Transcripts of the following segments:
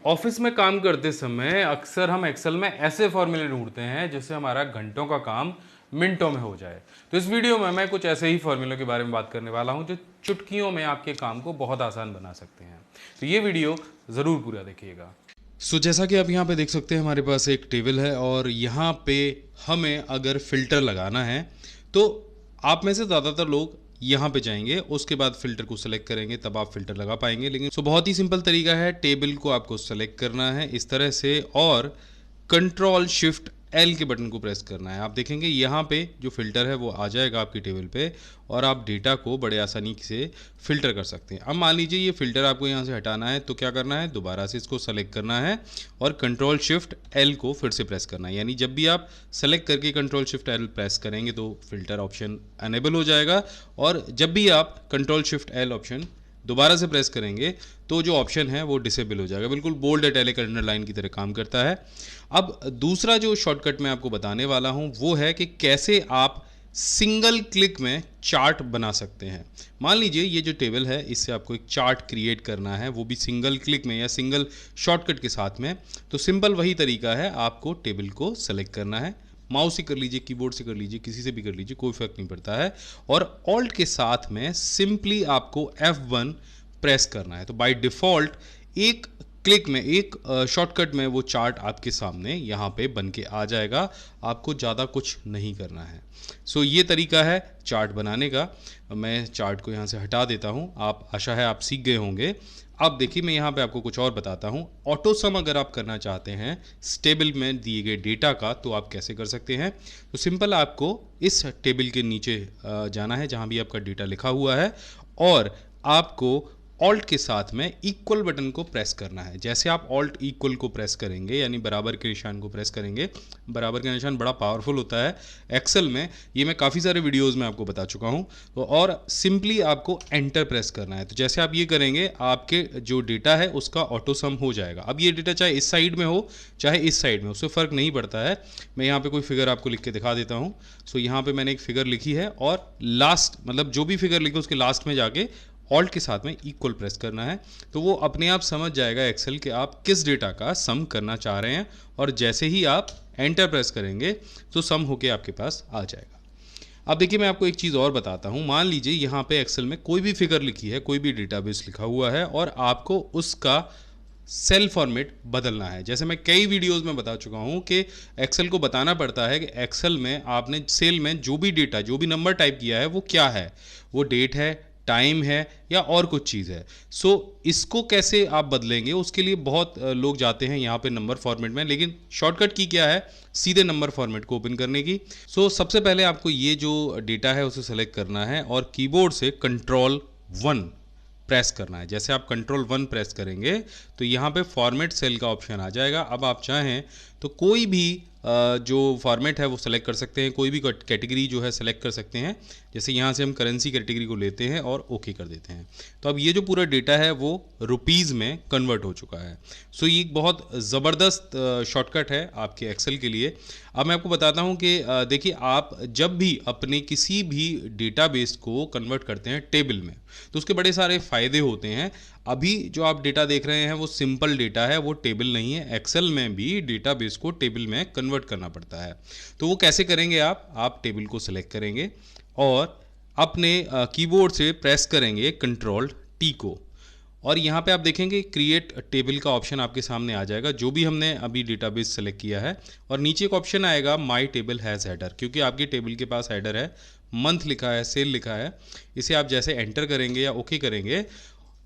Office में काम करते समय अक्सर हम एक्सेल में ऐसे फॉर्मूले ढूंढते हैं जिससे हमारा घंटों का काम मिनटों में हो जाए। तो इस वीडियो में मैं कुछ ऐसे ही फॉर्मूलों के बारे में बात करने वाला हूं जो चुटकियों में आपके काम को बहुत आसान बना सकते हैं। तो ये वीडियो ज़रूर पूरा देखिएगा। जैसा कि आप यहाँ पे देख सकते हैं, हमारे पास एक टेबल है और यहाँ पे हमें अगर फ़िल्टर लगाना है तो आप में से ज़्यादातर लोग यहाँ पे जाएंगे, उसके बाद फ़िल्टर को सेलेक्ट करेंगे, तब आप फ़िल्टर लगा पाएंगे। लेकिन बहुत ही सिंपल तरीका है, टेबल को आपको सेलेक्ट करना है इस तरह से और कंट्रोल शिफ्ट एल के बटन को प्रेस करना है। आप देखेंगे यहाँ पे जो फ़िल्टर है वो आ जाएगा आपकी टेबल पे और आप डेटा को बड़े आसानी से फ़िल्टर कर सकते हैं। अब मान लीजिए ये फ़िल्टर आपको यहाँ से हटाना है तो क्या करना है, दोबारा से इसको सेलेक्ट करना है और कंट्रोल शिफ्ट एल को फिर से प्रेस करना है। यानी जब भी आप सेलेक्ट करके कंट्रोल शिफ्ट एल प्रेस करेंगे तो फ़िल्टर ऑप्शन अनेबल हो जाएगा और जब भी आप कंट्रोल शिफ्ट एल ऑप्शन दोबारा से प्रेस करेंगे तो जो ऑप्शन है वो डिसेबल हो जाएगा। बिल्कुल बोल्ड इटैलिक अंडरलाइन की तरह काम करता है। अब दूसरा जो शॉर्टकट मैं आपको बताने वाला हूं वो है कि कैसे आप सिंगल क्लिक में चार्ट बना सकते हैं। मान लीजिए ये जो टेबल है इससे आपको एक चार्ट क्रिएट करना है, वो भी सिंगल क्लिक में या सिंगल शॉर्टकट के साथ में। तो सिंपल वही तरीका है, आपको टेबल को सेलेक्ट करना है, माउस से कर लीजिए, कीबोर्ड से कर लीजिए, किसी से भी कर लीजिए, कोई फर्क नहीं पड़ता है। और ऑल्ट के साथ में सिंपली आपको F1 प्रेस करना है। तो बाय डिफ़ॉल्ट एक क्लिक में, एक शॉर्टकट में वो चार्ट आपके सामने यहाँ पे बन के आ जाएगा। आपको ज़्यादा कुछ नहीं करना है। सो ये तरीका है चार्ट बनाने का। मैं चार्ट को यहाँ से हटा देता हूँ। आप, आशा है आप सीख गए होंगे। अब देखिए मैं यहाँ पे आपको कुछ और बताता हूँ। ऑटो सम अगर आप करना चाहते हैं टेबल में दिए गए डेटा का तो आप कैसे कर सकते हैं। तो सिंपल आपको इस टेबल के नीचे जाना है जहाँ भी आपका डेटा लिखा हुआ है और आपको ऑल्ट के साथ में इक्वल बटन को प्रेस करना है। जैसे आप ऑल्ट इक्वल को प्रेस करेंगे यानी बराबर के निशान को प्रेस करेंगे, बराबर का निशान बड़ा पावरफुल होता है एक्सेल में, ये मैं काफ़ी सारे वीडियोस में आपको बता चुका हूँ। तो और सिंपली आपको एंटर प्रेस करना है। तो जैसे आप ये करेंगे आपके जो डेटा है उसका ऑटो सम हो जाएगा। अब ये डेटा चाहे इस साइड में हो चाहे इस साइड में, उससे फ़र्क नहीं पड़ता है। मैं यहाँ पर कोई फिगर आपको लिख के दिखा देता हूँ। सो यहाँ पर मैंने एक फिगर लिखी है और लास्ट, मतलब जो भी फिगर लिखे उसके लास्ट में जाके ऑल्ट के साथ में इक्वल प्रेस करना है। तो वो अपने आप समझ जाएगा एक्सेल कि आप किस डेटा का सम करना चाह रहे हैं और जैसे ही आप एंटर प्रेस करेंगे तो सम होके आपके पास आ जाएगा। अब देखिए मैं आपको एक चीज़ और बताता हूँ। मान लीजिए यहाँ पे एक्सेल में कोई भी फिगर लिखी है, कोई भी डेटाबेस लिखा हुआ है और आपको उसका सेल फॉर्मेट बदलना है। जैसे मैं कई वीडियोस में बता चुका हूँ कि एक्सेल को बताना पड़ता है कि एक्सेल में आपने सेल में जो भी डेटा, जो भी नंबर टाइप किया है वो क्या है, वो डेट है, टाइम है या और कुछ चीज़ है। सो इसको कैसे आप बदलेंगे, उसके लिए बहुत लोग जाते हैं यहाँ पे नंबर फॉर्मेट में, लेकिन शॉर्टकट की क्या है, सीधे नंबर फॉर्मेट को ओपन करने की। सो सबसे पहले आपको ये जो डेटा है उसे सेलेक्ट करना है और कीबोर्ड से Ctrl+1 प्रेस करना है। जैसे आप Ctrl+1 प्रेस करेंगे तो यहाँ पे फॉर्मेट सेल का ऑप्शन आ जाएगा। अब आप चाहें तो कोई भी जो फॉर्मेट है वो सेलेक्ट कर सकते हैं, कोई भी कैटेगरी जो है सेलेक्ट कर सकते हैं। जैसे यहाँ से हम करेंसी कैटेगरी को लेते हैं और ओके कर देते हैं। तो अब ये जो पूरा डेटा है वो रुपीज़ में कन्वर्ट हो चुका है। सो ये एक बहुत ज़बरदस्त शॉर्टकट है आपके एक्सेल के लिए। अब मैं आपको बताता हूँ कि देखिए आप जब भी अपने किसी भी डेटाबेस को कन्वर्ट करते हैं टेबल में तो उसके बड़े सारे फ़ायदे होते हैं। अभी जो आप डेटा देख रहे हैं वो सिंपल डेटा है, वो टेबल नहीं है। एक्सेल में भी डेटाबेस को टेबल में कन्वर्ट करना पड़ता है। तो वो कैसे करेंगे, आप टेबल को सेलेक्ट करेंगे और अपने कीबोर्ड से प्रेस करेंगे Ctrl+T को और यहाँ पे आप देखेंगे क्रिएट टेबल का ऑप्शन आपके सामने आ जाएगा, जो भी हमने अभी डेटाबेस सेलेक्ट किया है। और नीचे एक ऑप्शन आएगा माई टेबल हैज़ हेडर, क्योंकि आपके टेबल के पास हेडर है, मंथ लिखा है, सेल लिखा है। इसे आप जैसे एंटर करेंगे या ओके करेंगे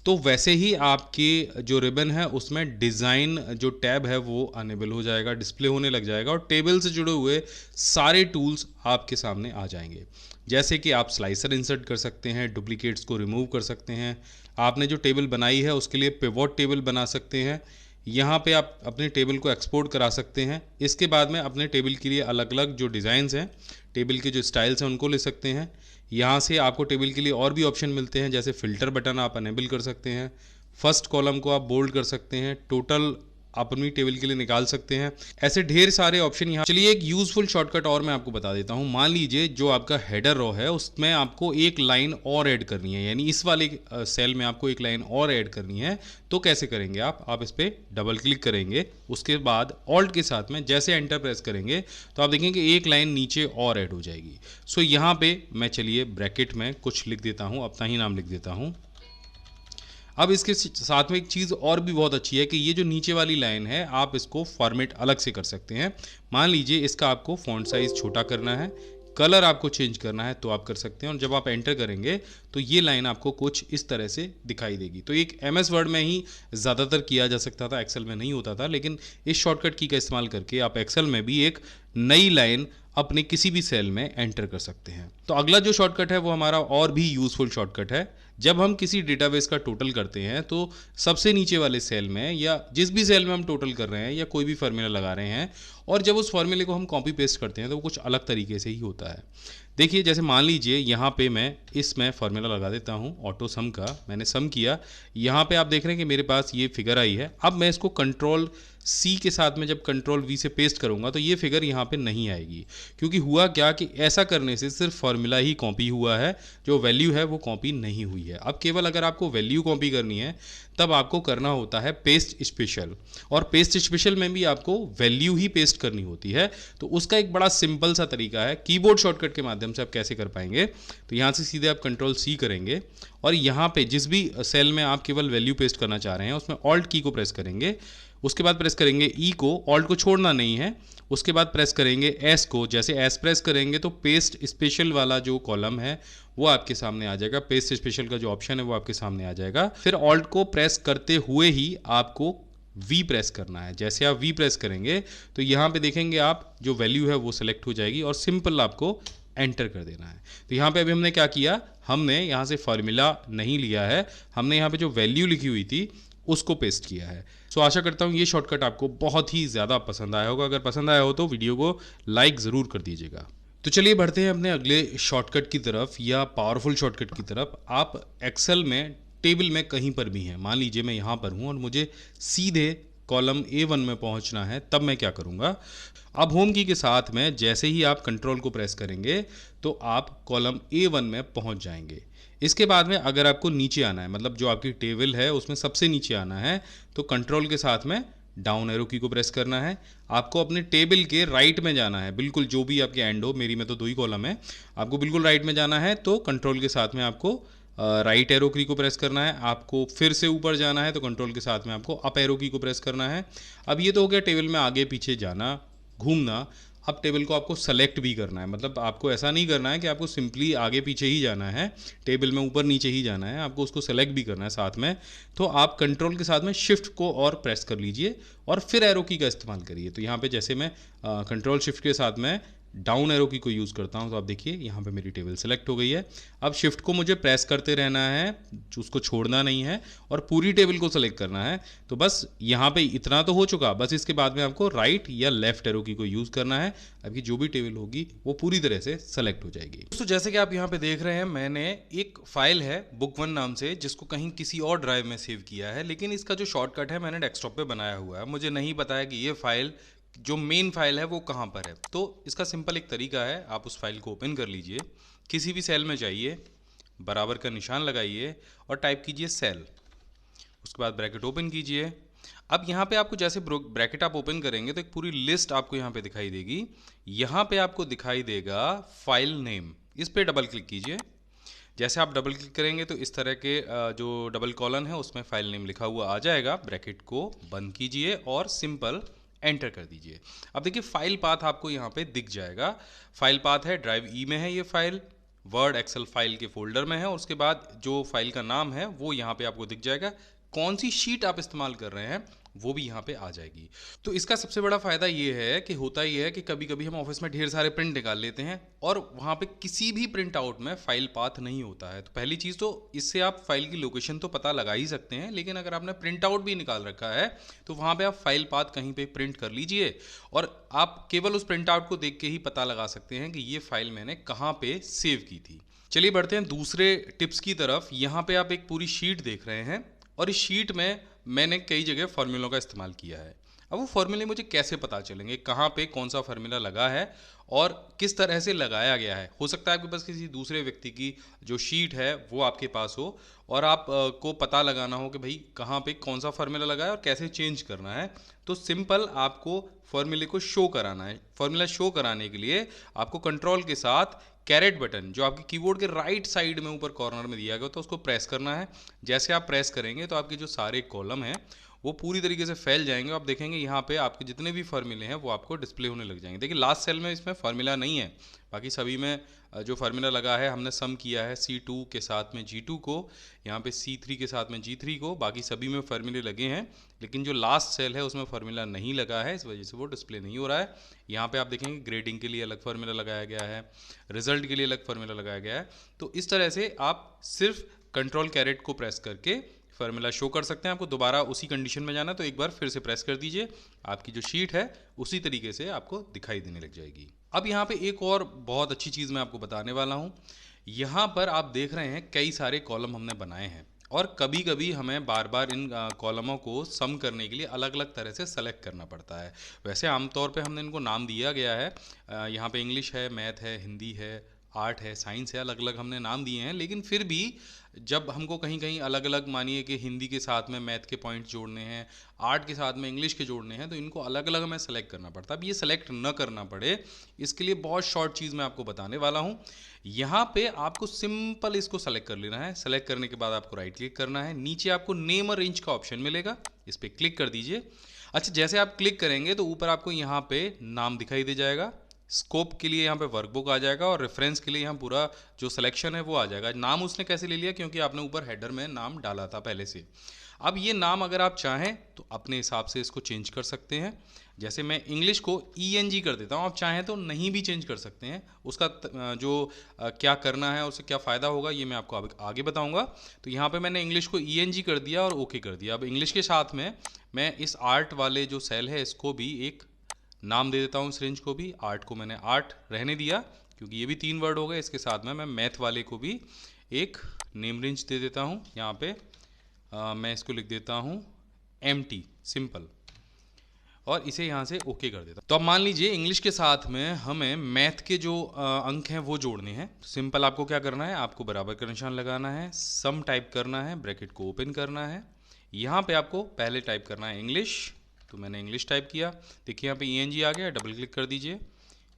तो वैसे ही आपके जो रिबन है उसमें डिज़ाइन जो टैब है वो अनेबल हो जाएगा, डिस्प्ले होने लग जाएगा और टेबल से जुड़े हुए सारे टूल्स आपके सामने आ जाएंगे। जैसे कि आप स्लाइसर इंसर्ट कर सकते हैं, डुप्लीकेट्स को रिमूव कर सकते हैं, आपने जो टेबल बनाई है उसके लिए पिवोट टेबल बना सकते हैं, यहाँ पे आप अपने टेबल को एक्सपोर्ट करा सकते हैं। इसके बाद में अपने टेबल के लिए अलग अलग जो डिज़ाइंस हैं, टेबल के जो स्टाइल्स हैं उनको ले सकते हैं। यहाँ से आपको टेबल के लिए और भी ऑप्शन मिलते हैं, जैसे फ़िल्टर बटन आप अनेबल कर सकते हैं, फर्स्ट कॉलम को आप बोल्ड कर सकते हैं, टोटल आप अपनी टेबल के लिए निकाल सकते हैं। ऐसे ढेर सारे ऑप्शन यहाँ। चलिए एक यूजफुल शॉर्टकट और मैं आपको बता देता हूँ। मान लीजिए जो आपका हेडर रो है उसमें आपको एक लाइन और ऐड करनी है, यानी इस वाले सेल में आपको एक लाइन और ऐड करनी है। तो कैसे करेंगे आप इस पर डबल क्लिक करेंगे, उसके बाद ऑल्ट के साथ में जैसे एंटर प्रेस करेंगे तो आप देखेंगे एक लाइन नीचे और ऐड हो जाएगी। सो यहाँ पे मैं चलिए ब्रैकेट में कुछ लिख देता हूँ, अपना ही नाम लिख देता हूँ। अब इसके साथ में एक चीज़ और भी बहुत अच्छी है कि ये जो नीचे वाली लाइन है आप इसको फॉर्मेट अलग से कर सकते हैं। मान लीजिए इसका आपको फ़ॉन्ट साइज़ छोटा करना है, कलर आपको चेंज करना है तो आप कर सकते हैं, और जब आप एंटर करेंगे तो ये लाइन आपको कुछ इस तरह से दिखाई देगी। तो एक MS वर्ड में ही ज़्यादातर किया जा सकता था, एक्सेल में नहीं होता था, लेकिन इस शॉर्टकट की का इस्तेमाल करके आप एक्सेल में भी एक नई लाइन अपने किसी भी सेल में एंटर कर सकते हैं। तो अगला जो शॉर्टकट है वो हमारा और भी यूज़फुल शॉर्टकट है। जब हम किसी डेटाबेस का टोटल करते हैं तो सबसे नीचे वाले सेल में या जिस भी सेल में हम टोटल कर रहे हैं या कोई भी फार्मूला लगा रहे हैं, और जब उस फार्मूले को हम कॉपी पेस्ट करते हैं तो वो कुछ अलग तरीके से ही होता है। देखिए जैसे मान लीजिए यहाँ पे मैं इसमें फार्मूला लगा देता हूँ ऑटो सम का, मैंने सम किया, यहाँ पे आप देख रहे हैं कि मेरे पास ये फिगर आई है। अब मैं इसको कंट्रोल C के साथ में जब कंट्रोल V से पेस्ट करूँगा तो ये फिगर यहाँ पे नहीं आएगी, क्योंकि हुआ क्या कि ऐसा करने से सिर्फ फार्मूला ही कॉपी हुआ है, जो वैल्यू है वो कॉपी नहीं हुई है। अब केवल अगर आपको वैल्यू कॉपी करनी है तब आपको करना होता है पेस्ट स्पेशल, और पेस्ट स्पेशल में भी आपको वैल्यू ही पेस्ट करनी होती है। तो उसका एक बड़ा सिंपल सा तरीका है, कीबोर्ड शॉर्टकट के माध्यम से आप कैसे कर पाएंगे। तो यहाँ से सीधे आप कंट्रोल C करेंगे और यहाँ पे जिस भी सेल में आप केवल वैल्यू पेस्ट करना चाह रहे हैं उसमें ऑल्ट की को प्रेस करेंगे, उसके बाद प्रेस करेंगे E को, ऑल्ट को छोड़ना नहीं है, उसके बाद प्रेस करेंगे S को। जैसे S प्रेस करेंगे तो पेस्ट स्पेशल वाला जो कॉलम है वो आपके सामने आ जाएगा, पेस्ट स्पेशल का जो ऑप्शन है वो आपके सामने आ जाएगा। फिर ऑल्ट को प्रेस करते हुए ही आपको V प्रेस करना है। जैसे आप V प्रेस करेंगे तो यहाँ पे देखेंगे आप जो वैल्यू है वो सिलेक्ट हो जाएगी और सिंपल आपको एंटर कर देना है। तो यहाँ पे अभी हमने क्या किया, हमने यहाँ से फार्मूला नहीं लिया है, हमने यहाँ पे जो वैल्यू लिखी हुई थी उसको पेस्ट किया है। सो आशा करता हूँ ये शॉर्टकट आपको बहुत ही ज़्यादा पसंद आया होगा। अगर पसंद आया हो तो वीडियो को लाइक ज़रूर कर दीजिएगा। तो चलिए बढ़ते हैं अपने अगले शॉर्टकट की तरफ या पावरफुल शॉर्टकट की तरफ। आप एक्सेल में टेबल में कहीं पर भी हैं, मान लीजिए मैं यहाँ पर हूँ और मुझे सीधे कॉलम A1 में पहुँचना है, तब मैं क्या करूँगा। अब होम की के साथ में जैसे ही आप कंट्रोल को प्रेस करेंगे तो आप कॉलम A1 में पहुँच जाएंगे। इसके बाद में अगर आपको नीचे आना है, मतलब जो आपकी टेबल है उसमें सबसे नीचे आना है, तो कंट्रोल के साथ में डाउन एरो की को प्रेस करना है। आपको अपने टेबल के राइट में जाना है, बिल्कुल जो भी आपके एंड हो, मेरी में तो 2 ही कॉलम है, आपको बिल्कुल राइट में जाना है। तो कंट्रोल के साथ में आपको राइट एरो की को प्रेस करना है। आपको फिर से ऊपर जाना है तो कंट्रोल के साथ में आपको अप एरो की को प्रेस करना है। अब ये तो हो गया टेबल में आगे पीछे जाना, घूमना। अब टेबल को आपको सेलेक्ट भी करना है, मतलब आपको ऐसा नहीं करना है कि आपको सिंपली आगे पीछे ही जाना है, टेबल में ऊपर नीचे ही जाना है, आपको उसको सेलेक्ट भी करना है साथ में। तो आप कंट्रोल के साथ में शिफ्ट को और प्रेस कर लीजिए और फिर एरो की का इस्तेमाल करिए। तो यहाँ पे जैसे मैं कंट्रोल शिफ्ट के साथ में डाउन एरो की को यूज़ करता हूँ तो आप देखिए यहाँ पे मेरी टेबल सेलेक्ट हो गई है। अब शिफ्ट को मुझे प्रेस करते रहना है, उसको छोड़ना नहीं है और पूरी टेबल को सेलेक्ट करना है। तो बस यहाँ पे इतना तो हो चुका, बस इसके बाद में आपको राइट या लेफ्ट एरो की को यूज़ करना है। आपकी जो भी टेबल होगी वो पूरी तरह से सेलेक्ट हो जाएगी। तो जैसे कि आप यहाँ पे देख रहे हैं, मैंने एक फाइल है book1 नाम से, जिसको कहीं किसी और ड्राइव में सेव किया है, लेकिन इसका जो शॉर्टकट है मैंने डेस्कटॉप पे बनाया हुआ है। मुझे नहीं पता है कि ये फाइल जो मेन फाइल है वो कहाँ पर है। तो इसका सिंपल एक तरीका है, आप उस फाइल को ओपन कर लीजिए, किसी भी सेल में जाइए, बराबर का निशान लगाइए और टाइप कीजिए सेल, उसके बाद ब्रैकेट ओपन कीजिए। अब यहाँ पे आपको जैसे ब्रैकेट आप ओपन करेंगे तो एक पूरी लिस्ट आपको यहाँ पे दिखाई देगी। यहाँ पे आपको दिखाई देगा फाइल नेम, इस पर डबल क्लिक कीजिए। जैसे आप डबल क्लिक करेंगे तो इस तरह के जो डबल कॉलन है उसमें फाइल नेम लिखा हुआ आ जाएगा। ब्रैकेट को बंद कीजिए और सिंपल एंटर कर दीजिए। अब देखिए फाइल पाथ आपको यहाँ पे दिख जाएगा। फाइल पाथ है ड्राइव ई में है, ये फाइल वर्ड एक्सेल फाइल के फोल्डर में है, और उसके बाद जो फाइल का नाम है वो यहाँ पे आपको दिख जाएगा। कौन सी शीट आप इस्तेमाल कर रहे हैं वो भी यहाँ पे आ जाएगी। तो इसका सबसे बड़ा फ़ायदा ये है कि होता ये है कि कभी कभी हम ऑफिस में ढेर सारे प्रिंट निकाल लेते हैं और वहाँ पे किसी भी प्रिंट आउट में फाइल पाथ नहीं होता है। तो पहली चीज़ तो इससे आप फाइल की लोकेशन तो पता लगा ही सकते हैं, लेकिन अगर आपने प्रिंट आउट भी निकाल रखा है तो वहाँ पर आप फाइल पाथ कहीं पर प्रिंट कर लीजिए और आप केवल उस प्रिंट आउट को देख के ही पता लगा सकते हैं कि ये फाइल मैंने कहाँ पर सेव की थी। चलिए बढ़ते हैं दूसरे टिप्स की तरफ। यहाँ पे आप एक पूरी शीट देख रहे हैं और इस शीट में मैंने कई जगह फार्मूलों का इस्तेमाल किया है। अब वो फॉर्मूले मुझे कैसे पता चलेंगे, कहाँ पे कौन सा फार्मूला लगा है और किस तरह से लगाया गया है। हो सकता है आपके पास किसी दूसरे व्यक्ति की जो शीट है वो आपके पास हो और आप को पता लगाना हो कि भाई कहाँ पे कौन सा फार्मूला लगा है और कैसे चेंज करना है। तो सिंपल आपको फॉर्मूले को शो कराना है। फॉर्मूला शो कराने के लिए आपको कंट्रोल के साथ कैरेट बटन जो आपके कीबोर्ड के राइट साइड में ऊपर कॉर्नर में दिया गया तो उसको प्रेस करना है। जैसे आप प्रेस करेंगे तो आपके जो सारे कॉलम हैं वो पूरी तरीके से फैल जाएंगे। आप देखेंगे यहाँ पे आपके जितने भी फार्मूले हैं वो आपको डिस्प्ले होने लग जाएंगे। देखिए लास्ट सेल में इसमें फार्मूला नहीं है, बाकी सभी में जो फार्मूला लगा है हमने सम किया है C2 के साथ में G2 को, यहाँ पे C3 के साथ में G3 को, बाकी सभी में फार्मूले लगे हैं। लेकिन जो लास्ट सेल है उसमें फार्मूला नहीं लगा है, इस वजह से वो डिस्प्ले नहीं हो रहा है। यहाँ पे आप देखेंगे ग्रेडिंग के लिए अलग फार्मूला लगाया गया है, रिजल्ट के लिए अलग फार्मूला लगाया गया है। तो इस तरह से आप सिर्फ कंट्रोल कैरेट को प्रेस करके फार्मूला शो कर सकते हैं। आपको दोबारा उसी कंडीशन में जाना तो एक बार फिर से प्रेस कर दीजिए, आपकी जो शीट है उसी तरीके से आपको दिखाई देने लग जाएगी। अब यहाँ पे एक और बहुत अच्छी चीज़ मैं आपको बताने वाला हूँ। यहाँ पर आप देख रहे हैं कई सारे कॉलम हमने बनाए हैं और कभी कभी हमें बार बार इन कॉलमों को सम करने के लिए अलग अलग तरह से सेलेक्ट करना पड़ता है। वैसे आमतौर पे हमने इनको नाम दिया गया है, यहाँ पे इंग्लिश है, मैथ है, हिंदी है, आर्ट है, साइंस है, अलग अलग हमने नाम दिए हैं। लेकिन फिर भी जब हमको कहीं कहीं अलग अलग, मानिए कि हिंदी के साथ में मैथ के पॉइंट जोड़ने हैं, आर्ट के साथ में इंग्लिश के जोड़ने हैं, तो इनको अलग अलग हमें सेलेक्ट करना पड़ता है। अब ये सेलेक्ट न करना पड़े इसके लिए बहुत शॉर्ट चीज़ मैं आपको बताने वाला हूँ। यहाँ पे आपको सिंपल इसको सेलेक्ट कर लेना है। सेलेक्ट करने के बाद आपको राइट क्लिक करना है, नीचे आपको नेम और रेंज का ऑप्शन मिलेगा, इस पर क्लिक कर दीजिए। अच्छा, जैसे आप क्लिक करेंगे तो ऊपर आपको यहाँ पे नाम दिखाई दे जाएगा, स्कोप के लिए यहाँ पे वर्कबुक आ जाएगा और रेफरेंस के लिए यहाँ पूरा जो सिलेक्शन है वो आ जाएगा। नाम उसने कैसे ले लिया, क्योंकि आपने ऊपर हेडर में नाम डाला था पहले से। अब ये नाम अगर आप चाहें तो अपने हिसाब से इसको चेंज कर सकते हैं। जैसे मैं इंग्लिश को ENG कर देता हूँ, आप चाहें तो नहीं भी चेंज कर सकते हैं। उसका जो क्या करना है, उससे क्या फ़ायदा होगा, ये मैं आपको आगे बताऊँगा। तो यहाँ पर मैंने इंग्लिश को ENG कर दिया और ओके कर दिया। अब इंग्लिश के साथ में मैं इस आर्ट वाले जो सेल है इसको भी एक नाम दे देता हूँ। इस रेंज को भी, आर्ट को मैंने आर्ट रहने दिया क्योंकि ये भी 3 वर्ड हो गए। इसके साथ में मैं मैथ वाले को भी एक नेम रेंज दे देता हूँ। यहाँ पे मैं इसको लिख देता हूँ MT सिंपल, और इसे यहाँ से ओके कर देता हूँ। तो अब मान लीजिए इंग्लिश के साथ में हमें मैथ के जो अंक हैं वो जोड़ने हैं। सिंपल आपको क्या करना है, आपको बराबर का निशान लगाना है, सम टाइप करना है, ब्रैकेट को ओपन करना है। यहाँ पे आपको पहले टाइप करना है इंग्लिश, तो मैंने इंग्लिश टाइप किया। देखिए यहाँ पे ENG आ गया, डबल क्लिक कर दीजिए।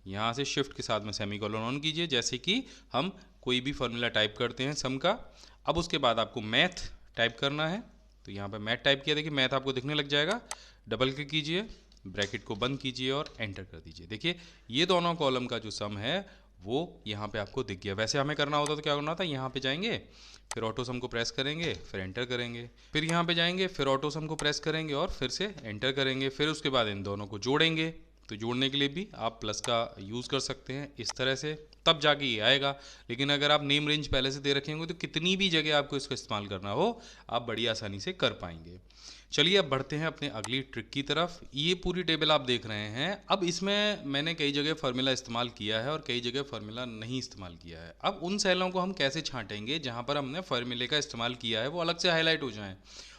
यहाँ से शिफ्ट के साथ में सेमीकोलन ऑन कीजिए, जैसे कि हम कोई भी फॉर्मूला टाइप करते हैं सम का। अब उसके बाद आपको मैथ टाइप करना है, तो यहाँ पे मैथ टाइप किया, देखिए मैथ आपको दिखने लग जाएगा। डबल क्लिक कीजिए, ब्रैकेट को बंद कीजिए और एंटर कर दीजिए। देखिए ये दोनों कॉलम का जो सम है वो यहाँ पे आपको दिख गया। वैसे हमें करना होता तो क्या करना था, यहाँ पे जाएंगे, फिर ऑटो सम को प्रेस करेंगे, फिर एंटर करेंगे, फिर यहाँ पे जाएंगे, फिर ऑटो सम को प्रेस करेंगे और फिर से एंटर करेंगे, फिर उसके बाद इन दोनों को जोड़ेंगे। तो जोड़ने के लिए भी आप प्लस का यूज़ कर सकते हैं इस तरह से, तब जाके ये आएगा। लेकिन अगर आप नेम रेंज पहले से दे रखे होंगे तो कितनी भी जगह आपको इसका इस्तेमाल करना हो आप बड़ी आसानी से कर पाएंगे। चलिए अब बढ़ते हैं अपने अगली ट्रिक की तरफ। ये पूरी टेबल आप देख रहे हैं। अब इसमें मैंने कई जगह फार्मूला इस्तेमाल किया है और कई जगह फार्मूला नहीं इस्तेमाल किया है। अब उन सेलों को हम कैसे छांटेंगे जहाँ पर हमने फार्मूले का इस्तेमाल किया है वो अलग से हाईलाइट हो जाएं,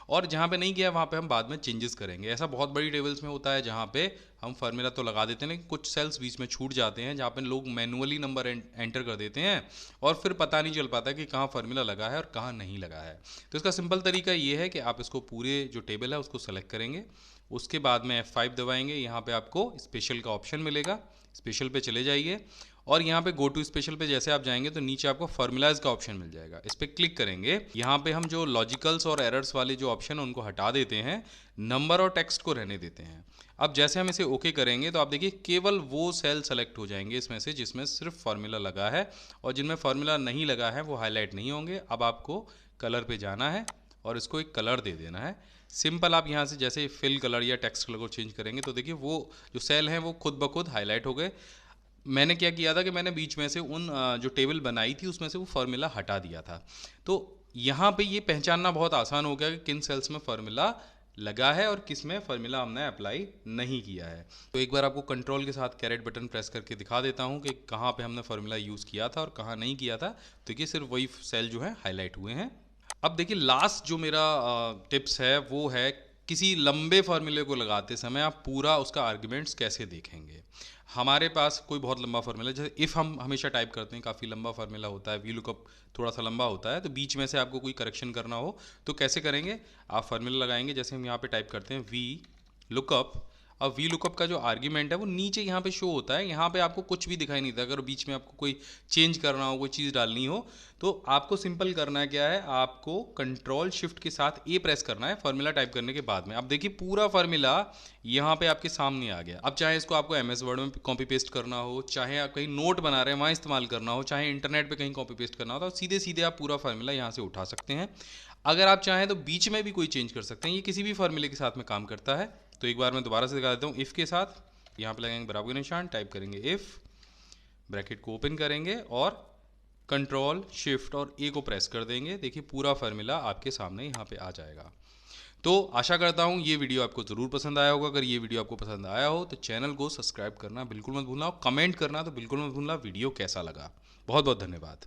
और जहाँ पे नहीं किया वहाँ पे हम बाद में चेंजेस करेंगे। ऐसा बहुत बड़ी टेबल्स में होता है जहाँ पे हम फार्मूला तो लगा देते हैं लेकिन कुछ सेल्स बीच में छूट जाते हैं जहाँ पे लोग मैनुअली नंबर एंटर कर देते हैं और फिर पता नहीं चल पाता कि कहाँ फार्मूला लगा है और कहाँ नहीं लगा है। तो इसका सिंपल तरीका ये है कि आप इसको पूरे जो टेबल है उसको सेलेक्ट करेंगे, उसके बाद में F5 दबाएंगे, यहाँ पे आपको स्पेशल का ऑप्शन मिलेगा, स्पेशल पे चले जाइए और यहाँ पे गो टू स्पेशल पे जैसे आप जाएंगे तो नीचे आपको फॉर्मूलाज का ऑप्शन मिल जाएगा, इस पर क्लिक करेंगे। यहाँ पे हम जो लॉजिकल्स और एरर्स वाले जो ऑप्शन है उनको हटा देते हैं, नंबर और टेक्स्ट को रहने देते हैं। अब जैसे हम इसे ओके करेंगे तो आप देखिए केवल वो सेल सेलेक्ट हो जाएंगे इसमें से जिसमें सिर्फ फार्मूला लगा है, और जिनमें फार्मूला नहीं लगा है वो हाईलाइट नहीं होंगे। अब आपको कलर पे जाना है और इसको एक कलर दे देना है। सिंपल आप यहाँ से जैसे फिल कलर या टेक्स्ट कलर को चेंज करेंगे तो देखिए वो जो सेल हैं वो खुद ब खुद हाईलाइट हो गए। मैंने क्या किया था कि मैंने बीच में से उन जो टेबल बनाई थी उसमें से वो फार्मूला हटा दिया था। तो यहाँ पे ये पहचानना बहुत आसान हो गया कि किन सेल्स में फार्मूला लगा है और किस में फार्मूला हमने अप्लाई नहीं किया है। तो एक बार आपको कंट्रोल के साथ कैरेट बटन प्रेस करके दिखा देता हूँ कि कहाँ पे हमने फार्मूला यूज़ किया था और कहाँ नहीं किया था। तो ये सिर्फ वही सेल जो है हाईलाइट हुए हैं। अब देखिए लास्ट जो मेरा टिप्स है वो है किसी लंबे फार्मूले को लगाते समय आप पूरा उसका आर्ग्यूमेंट्स कैसे देखेंगे। हमारे पास कोई बहुत लंबा फार्मूला, जैसे इफ़ हम हमेशा टाइप करते हैं, काफ़ी लंबा फार्मूला होता है, वी लुकअप थोड़ा सा लंबा होता है, तो बीच में से आपको कोई करेक्शन करना हो तो कैसे करेंगे, आप फार्मूला लगाएंगे। जैसे हम यहाँ पे टाइप करते हैं वी लुकअप, अब वी लुकअप का जो आर्ग्यूमेंट है वो नीचे यहाँ पे शो होता है, यहाँ पे आपको कुछ भी दिखाई नहीं देता। अगर बीच में आपको कोई चेंज करना हो, कोई चीज़ डालनी हो, तो आपको सिंपल करना है क्या है, आपको कंट्रोल शिफ्ट के साथ ए प्रेस करना है फार्मूला टाइप करने के बाद में। अब देखिए पूरा फार्मूला यहाँ पे आपके सामने आ गया। अब चाहे इसको आपको एमएस वर्ड में कॉपी पेस्ट करना हो, चाहे आप कहीं नोट बना रहे हैं वहाँ इस्तेमाल करना हो, चाहे इंटरनेट पे कहीं कॉपी पेस्ट करना हो, तो सीधे सीधे आप पूरा फार्मूला यहाँ से उठा सकते हैं। अगर आप चाहें तो बीच में भी कोई चेंज कर सकते हैं, ये किसी भी फार्मूले के साथ में काम करता है। तो एक बार मैं दोबारा से दिखा देता हूँ। इफ़ के साथ यहाँ पे लगाएंगे बराबर का निशान, टाइप करेंगे इफ़, ब्रैकेट को ओपन करेंगे और कंट्रोल शिफ्ट और ए को प्रेस कर देंगे। देखिए पूरा फार्मूला आपके सामने यहाँ पे आ जाएगा। तो आशा करता हूँ ये वीडियो आपको ज़रूर पसंद आया होगा। अगर ये वीडियो आपको पसंद आया हो तो चैनल को सब्सक्राइब करना बिल्कुल मत भूलना और कमेंट करना तो बिल्कुल मत भूलना वीडियो कैसा लगा। बहुत बहुत धन्यवाद।